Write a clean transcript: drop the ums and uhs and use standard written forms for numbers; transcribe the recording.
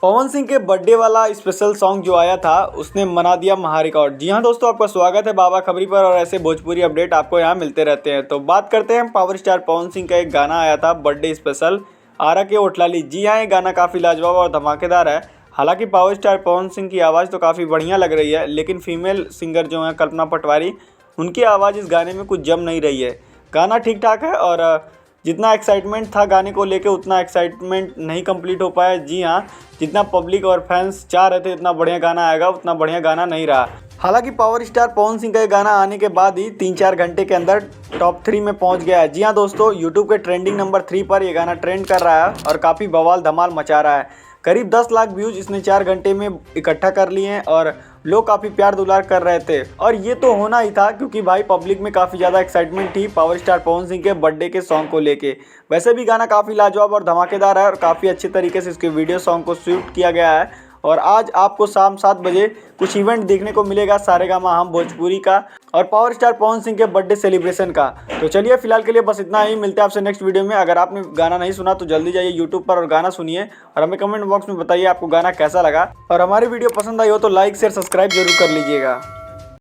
पवन सिंह के बर्थडे वाला special song जो आया था उसने बना दिया महा रिकॉर्ड। जी हाँ दोस्तों, आपका स्वागत है बाबा खबरी पर और ऐसे भोजपुरी अपडेट आपको यहाँ मिलते रहते हैं। तो बात करते हैं पावर स्टार पवन सिंह का एक गाना आया था बर्थडे स्पेशल आरा के ओठलाली। जी हाँ, ये गाना काफ़ी लाजवाब और धमाकेदार है। हालांकि पावर स्टार पवन सिंह की आवाज़ तो काफ़ी बढ़िया लग रही है, लेकिन फीमेल सिंगर जो है कल्पना पटवारी, उनकी आवाज़ इस गाने में कुछ जम नहीं रही है। गाना ठीक ठाक है और जितना एक्साइटमेंट था गाने को लेके उतना एक्साइटमेंट नहीं कंप्लीट हो पाया। जी हाँ, जितना पब्लिक और फैंस चाह रहे थे इतना बढ़िया गाना आएगा, उतना बढ़िया गाना नहीं रहा। हालांकि पावर स्टार पवन सिंह का ये गाना आने के बाद ही 3-4 घंटे के अंदर टॉप 3 में पहुंच गया है। जी हाँ दोस्तों, यूट्यूब के ट्रेंडिंग नंबर 3 पर ये गाना ट्रेंड कर रहा है और काफ़ी बवाल धमाल मचा रहा है। करीब 10 लाख व्यूज इसने 4 घंटे में इकट्ठा कर लिए हैं और लोग काफ़ी प्यार दुलार कर रहे थे। और ये तो होना ही था क्योंकि भाई पब्लिक में काफ़ी ज़्यादा एक्साइटमेंट थी पावर स्टार पवन सिंह के बर्थडे के सॉन्ग को लेके। वैसे भी गाना काफ़ी लाजवाब और धमाकेदार है और काफ़ी अच्छे तरीके से इसके वीडियो सॉन्ग को शूट किया गया है। और आज आपको शाम 7 बजे कुछ इवेंट देखने को मिलेगा सारेगामा हम भोजपुरी का और पावर स्टार पवन सिंह के बर्थडे सेलिब्रेशन का। तो चलिए फिलहाल के लिए बस इतना ही, मिलते हैं आपसे नेक्स्ट वीडियो में। अगर आपने गाना नहीं सुना तो जल्दी जाइए यूट्यूब पर और गाना सुनिए और हमें कमेंट बॉक्स में बताइए आपको गाना कैसा लगा। और हमारी वीडियो पसंद आई हो तो लाइक शेयर सब्सक्राइब जरूर कर लीजिएगा।